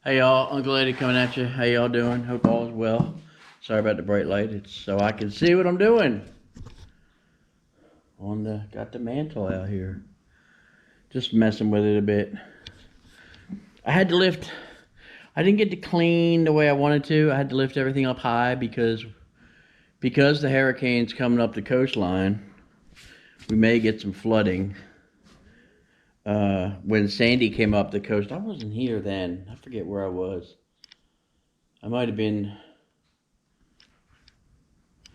Hey y'all, Uncle Eddie coming at you. How y'all doing? Hope all is well. Sorry about the bright light. It's so I can see what I'm doing. Got the mantle out here. Just messing with it a bit. I had to lift. I didn't get to clean the way I wanted to. I had to lift everything up high because the hurricane's coming up the coastline. We may get some flooding. When Sandy came up the coast, I wasn't here then. I forget where I was. I might have been.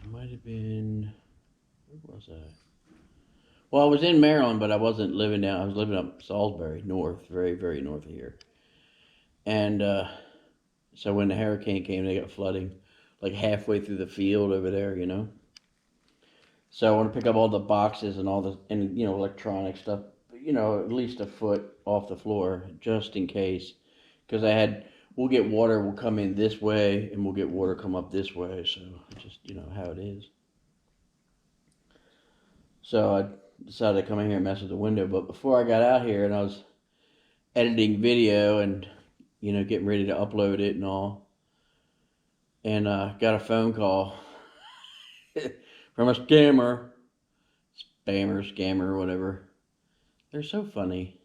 Where was I? Well, I was in Maryland, but I wasn't living down. I was living up Salisbury, north, very, very north of here. And so when the hurricane came, they got flooding, like halfway through the field over there. So I want to pick up all the boxes and all the electronic stuff, at least a foot off the floor, just in case, because we'll get water will come in this way, and we'll get water come up this way. So just how it is. So I decided to come in here and mess with the window. But before I got out here and I was editing video and getting ready to upload it and all, and got a phone call from a scammer, whatever. They're so funny.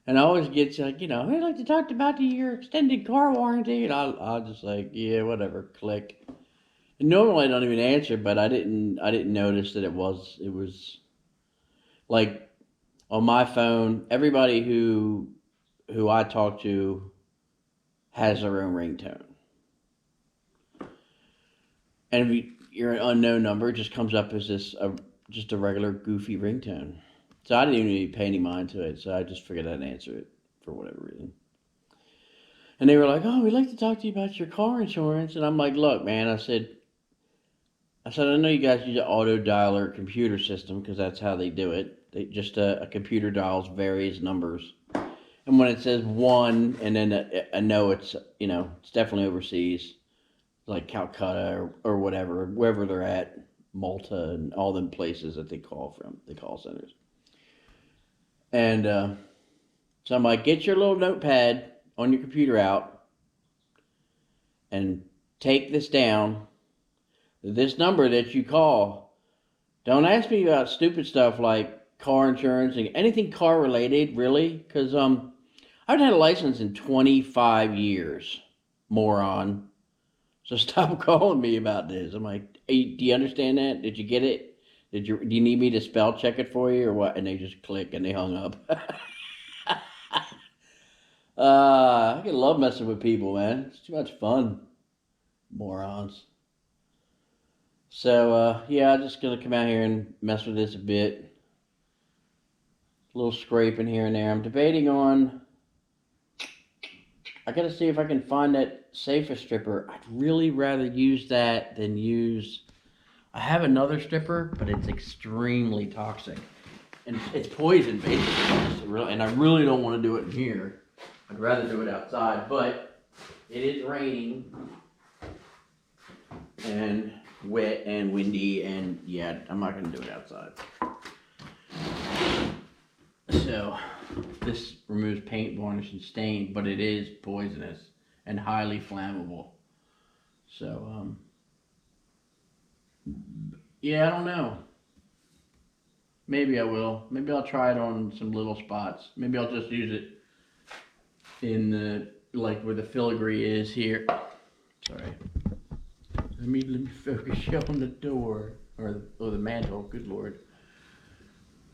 And I always get like, I'd like to talk about your extended car warranty, and I'll just like, yeah, whatever, click. And normally I don't even answer, but I didn't notice that it was like on my phone. Everybody who I talk to has their own ringtone. And if you're an unknown number, it just comes up as just a regular goofy ringtone. So I didn't even need to pay any mind to it. So I just figured I'd answer it for whatever reason. And they were like, "Oh, we'd like to talk to you about your car insurance." And I'm like, "Look, man," I said, "I know you guys use an auto dialer computer system because that's how they do it. A computer dials various numbers, and when it says one, and then I know it's definitely overseas, like Calcutta or whatever, wherever they're at, Malta and all them places that they call from, the call centers." And so I'm like, "Get your little notepad on your computer out and take this down. This number that you call. Don't ask me about stupid stuff like car insurance and anything car related, really, because I haven't had a license in 25 years, moron. So stop calling me about this." I'm like, "Hey, do you understand that? Did you get it? Do you need me to spell check it for you or what?" And they just click and they hung up. I can love messing with people, man. It's too much fun, morons. So yeah, I'm just gonna come out here and mess with this a bit. A little scraping here and there. I'm debating on. I gotta see if I can find that safer stripper. I'd really rather use that than use. I have another stripper, but it's extremely toxic, and it's poison basically. And I really don't want to do it in here. I'd rather do it outside, but it is raining and wet and windy, and yeah, I'm not gonna do it outside. So this removes paint, varnish, and stain, but it is poisonous and highly flammable. So yeah, I don't know. Maybe I will. Maybe I'll try it on some little spots. Maybe I'll just use it in the like where the filigree is here. Sorry. Let me focus you on the door or the mantle. Good lord.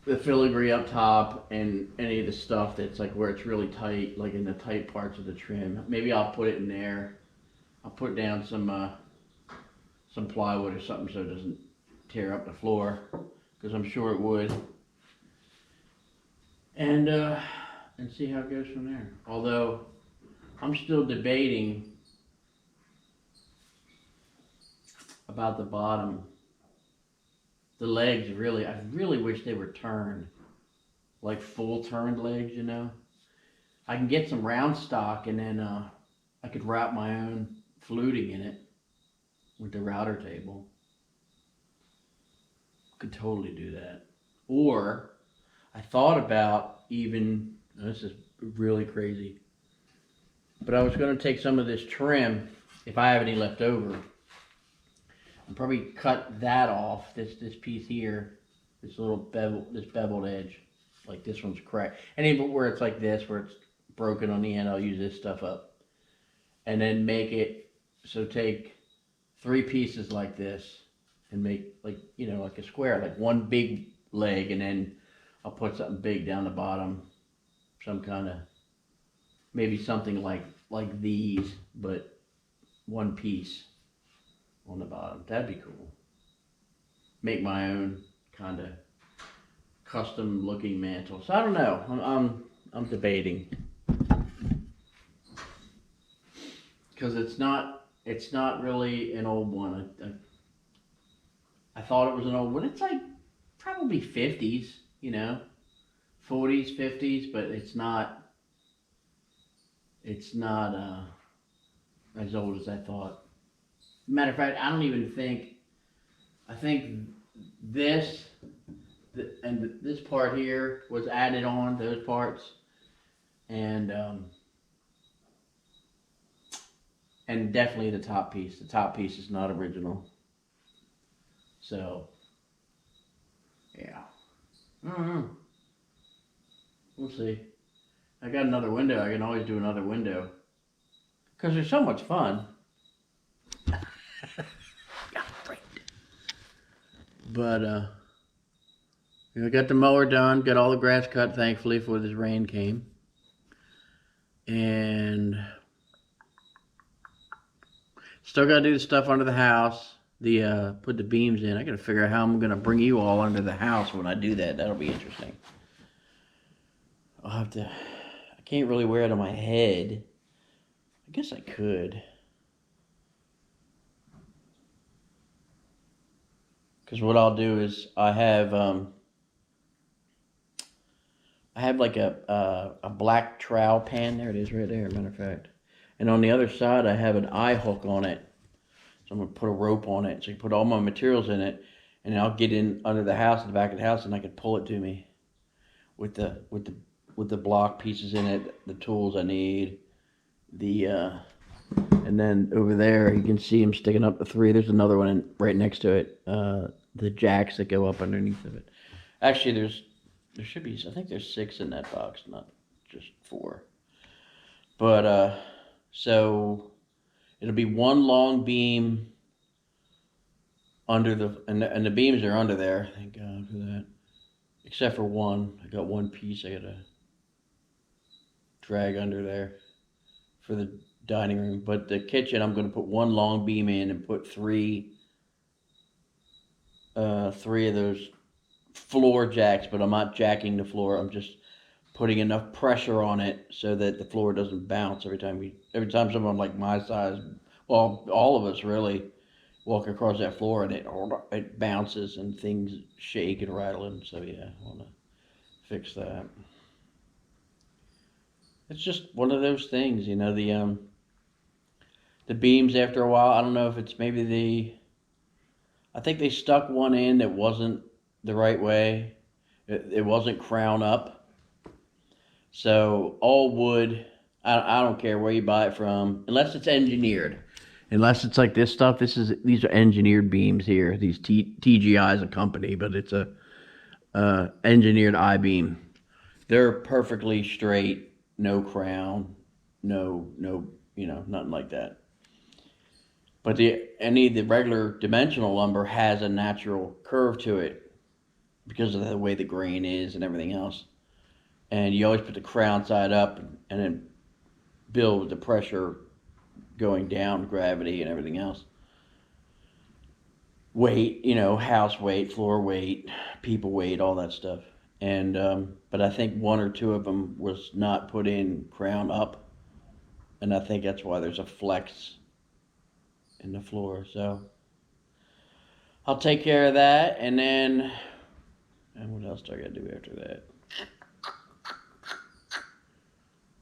The filigree up top and any of the stuff that's like where it's really tight, like in the tight parts of the trim. Maybe I'll put it in there. I'll put down some plywood or something so it doesn't tear up the floor, because I'm sure it would. And see how it goes from there. Although I'm still debating about the bottom. The legs really, I really wish they were turned, like full turned legs. I can get some round stock and then I could wrap my own fluting in it with the router table. Could totally do that. Or I thought about even, this is really crazy. But I was going to take some of this trim, if I have any left over, and probably cut that off, this piece here, this little beveled edge. Like this one's cracked. And even where it's like this, where it's broken on the end, I'll use this stuff up. And then make it, so take 3 pieces like this and make like, like a square, like one big leg, and then I'll put something big down the bottom, some kind of, maybe something like these, but one piece on the bottom. That'd be cool. Make my own kind of custom looking mantle. So I don't know. I'm debating, because it's not really an old one. I thought it was an old one. It's like probably 50s, 40s, 50s, but it's not as old as I thought. Matter of fact, I don't even think. I think this and this part here was added on, those parts, and definitely the top piece. The top piece is not original. So, yeah. I don't know. We'll see. I got another window. I can always do another window, because they're so much fun. But I got the mower done, got all the grass cut, thankfully, before this rain came. And still got to do the stuff under the house, put the beams in. I got to figure out how I'm going to bring you all under the house when I do that. That'll be interesting. I'll have to, I can't really wear it on my head. I guess I could. Because what I'll do is I have like a black trowel pan. There it is right there, matter of fact. And on the other side I have an eye hook on it. So I'm going to put a rope on it. So you put all my materials in it, and then I'll get in under the house, in the back of the house, and I can pull it to me with the block pieces in it, the tools I need, and then over there you can see them sticking up the 3. There's another one right next to it. The jacks that go up underneath of it. Actually, there should be, I think there's 6 in that box, not just 4. But so it'll be one long beam under and the beams are under there. Thank God for that. Except for one. I got one piece I gotta drag under there for the dining room. But the kitchen, I'm gonna put one long beam in and put 3 of those floor jacks, but I'm not jacking the floor. I'm just putting enough pressure on it so that the floor doesn't bounce every time someone like my size, well, all of us really, walk across that floor, and it bounces and things shake and rattle. And so yeah, I want to fix that. It's just one of those things, the beams after a while. I don't know if it's maybe I think they stuck one in that wasn't the right way. It wasn't crown up. So all wood, I don't care where you buy it from, unless it's engineered. Unless it's like this stuff. These are engineered beams here. These TGI is a company, but it's a engineered I-beam. They're perfectly straight, no crown, no, nothing like that. But any of the regular dimensional lumber has a natural curve to it because of the way the grain is and everything else. And you always put the crown side up and then build with the pressure going down, gravity and everything else. Weight, house weight, floor weight, people weight, all that stuff. And but I think 1 or 2 of them was not put in crown up, and I think that's why there's a flex in the floor. So I'll take care of that, and what else do I gotta do after that?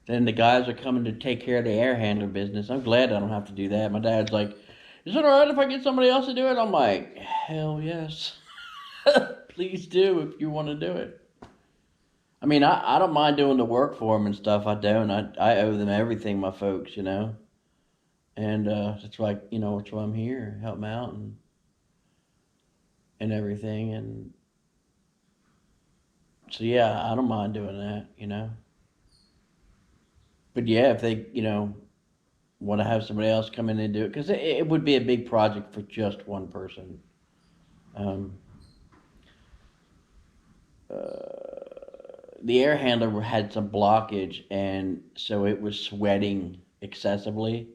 Then the guys are coming to take care of the air handler business. I'm glad I don't have to do that. My dad's like, is it alright if I get somebody else to do it? I'm like, hell yes. Please do if you want to do it. I mean, I don't mind doing the work for them and stuff. I don't. I owe them everything, my folks, and that's why that's why I'm here, help them out and everything. And so yeah, I don't mind doing that. But yeah, if they want to have somebody else come in and do it, because it would be a big project for just one person. Um, the air handler had some blockage, and so it was sweating excessively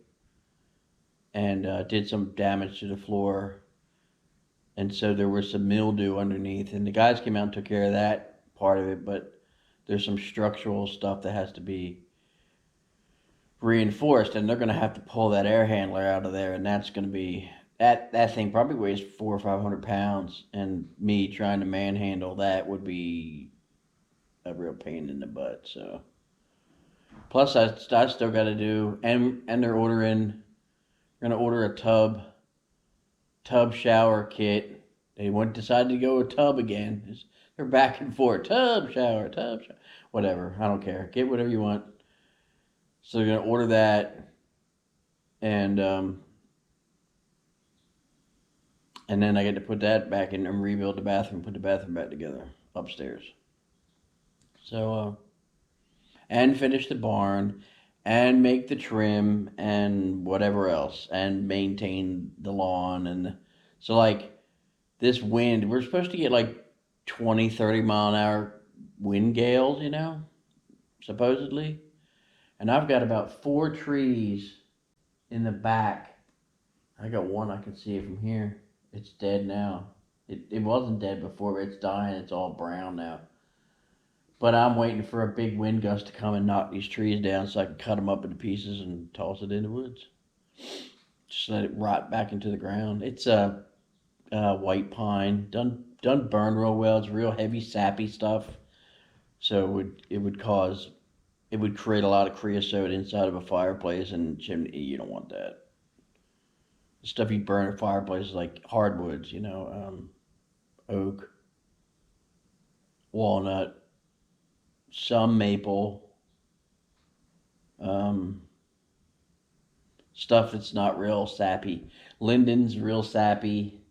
and did some damage to the floor. And so there was some mildew underneath, and the guys came out and took care of that part of it. But there's some structural stuff that has to be reinforced, and they're going to have to pull that air handler out of there, and that's going to be that thing probably weighs 400 or 500 pounds, and me trying to manhandle that would be a real pain in the butt. So plus I still got to do, and they're going to order a tub shower kit. They went decided to go with tub again. They're back and forth. Tub shower, whatever. I don't care. Get whatever you want. So they're gonna order that, and and then I get to put that back in and rebuild the bathroom, put the bathroom back together upstairs. So and finish the barn, and make the trim and whatever else, and maintain the lawn and so like this wind, we're supposed to get like 20, 30 mile an hour wind gales, supposedly. And I've got about 4 trees in the back. I got one I can see it from here. It's dead now. It wasn't dead before, but it's dying. It's all brown now. But I'm waiting for a big wind gust to come and knock these trees down so I can cut them up into pieces and toss it in the woods. Just let it rot back into the ground. It's a white pine, done burn real well. It's real heavy, sappy stuff. So it would create a lot of creosote inside of a fireplace and chimney. You don't want that. The stuff you burn in a fireplace is like hardwoods, oak, walnut, some maple, um, stuff that's not real sappy. Linden's real sappy.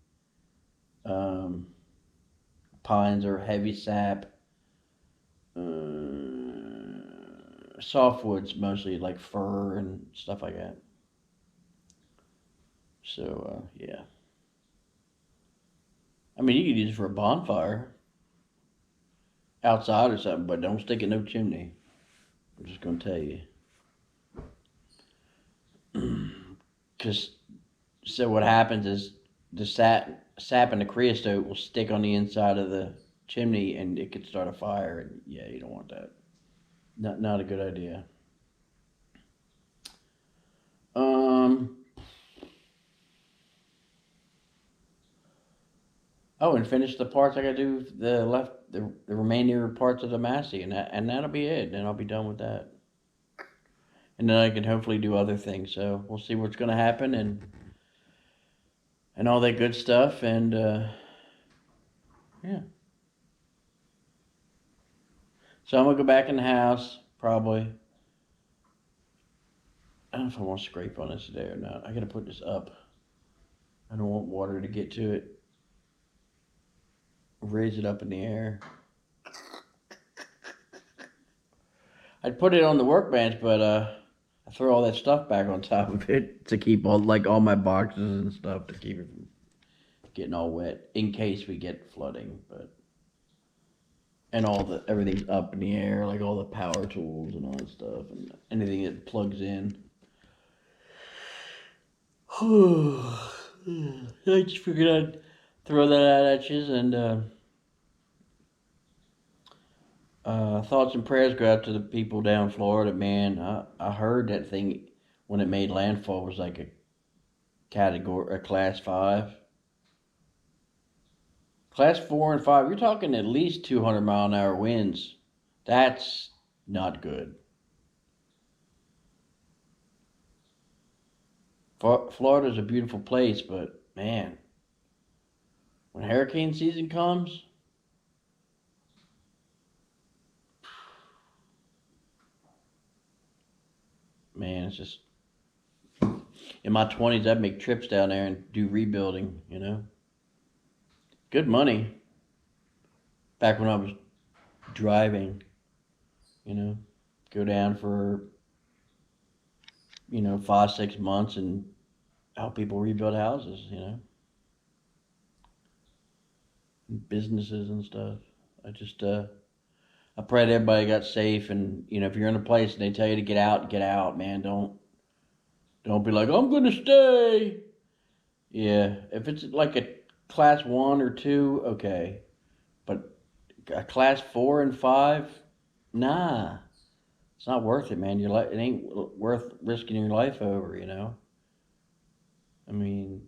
Um, Pines are heavy sap. Softwoods mostly like fir and stuff like that. So yeah, I mean you could use it for a bonfire outside or something, but don't stick it in no chimney. I'm just gonna tell you, because so what happens is the sap and the creosote will stick on the inside of the chimney and it could start a fire. And yeah, you don't want that. Not a good idea. Um. Oh, and finish the parts I gotta do the remaining parts of the Massey, and that'll be it. Then I'll be done with that, and then I can hopefully do other things. So we'll see what's gonna happen and all that good stuff. And yeah, so I'm gonna go back in the house probably. I don't know if I want to scrape on this today or not. I gotta put this up. I don't want water to get to it. Raise it up in the air. I'd put it on the workbench, but I throw all that stuff back on top of it to keep all my boxes and stuff to keep it from getting all wet in case we get flooding. But and everything's up in the air, like all the power tools and all that stuff, and anything that plugs in. I just figured I'd throw that out at you, and thoughts and prayers go out to the people down in Florida. Man, I heard that thing when it made landfall was like a category, a class 5. Class 4 and 5, you're talking at least 200 mile an hour winds. That's not good. Florida's a beautiful place, but man, when hurricane season comes, man, it's just in my 20s. I'd make trips down there and do rebuilding. You know, good money back when I was driving. You know, go down for 5 6 months and help people rebuild houses. Businesses and stuff. I just I pray that everybody got safe, and if you're in a place and they tell you to get out, man. Don't be like, I'm gonna stay. Yeah, if it's like a class 1 or 2, okay, but a class 4 and 5, nah, it's not worth it, man. It ain't worth risking your life over. I mean,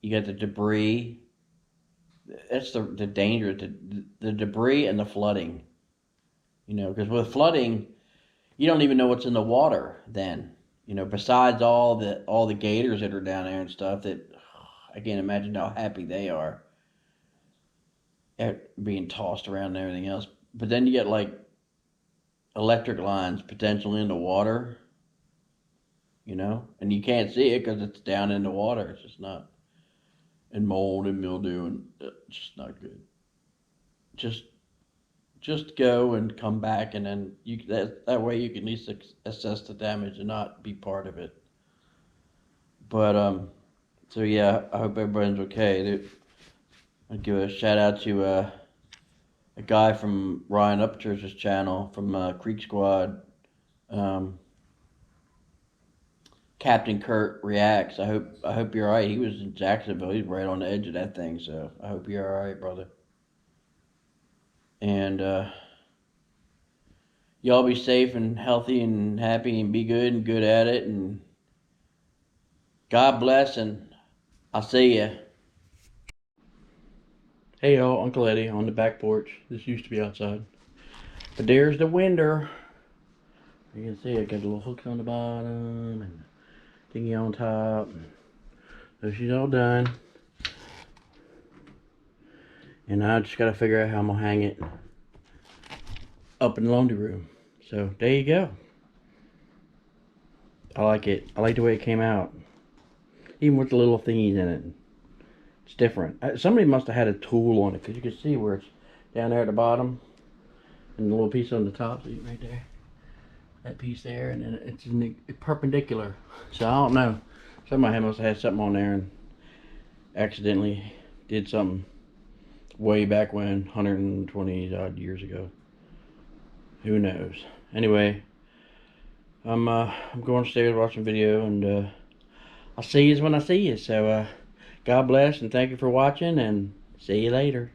you got the debris. That's the danger. The debris and the flooding. Because with flooding, you don't even know what's in the water then. Besides all the gators that are down there and stuff, that I can't imagine how happy they are at being tossed around and everything else. But then you get like electric lines potentially in the water, and you can't see it because it's down in the water. It's just not, and mold and mildew, and it's just not good. Just just go and come back, and then that way you can at least assess the damage and not be part of it. But so yeah, I hope everybody's okay. I'd give a shout out to a guy from Ryan Upchurch's channel from Creek Squad, um, Captain Kurt Reacts. I hope you're alright. He was in Jacksonville. He's right on the edge of that thing. So I hope you're alright, brother. And y'all be safe and healthy and happy and be good and good at it. And God bless. And I'll see ya. Hey y'all, Uncle Eddie on the back porch. This used to be outside. But there's the window. You can see I got little hooks on the bottom and thingy on top. So she's all done. And I just gotta figure out how I'm gonna hang it up in the laundry room. So there you go. I like it. I like the way it came out. Even with the little thingies in it. It's different. Somebody must have had a tool on it, because you can see where it's down there at the bottom and the little piece on the top. See right there, that piece there, and then it's perpendicular. So I don't know. Somebody must have had something on there and accidentally did something way back when, 120 odd years ago. Who knows? Anyway, I'm going upstairs watching video, and I'll see you when I see you. So God bless, and thank you for watching, and see you later.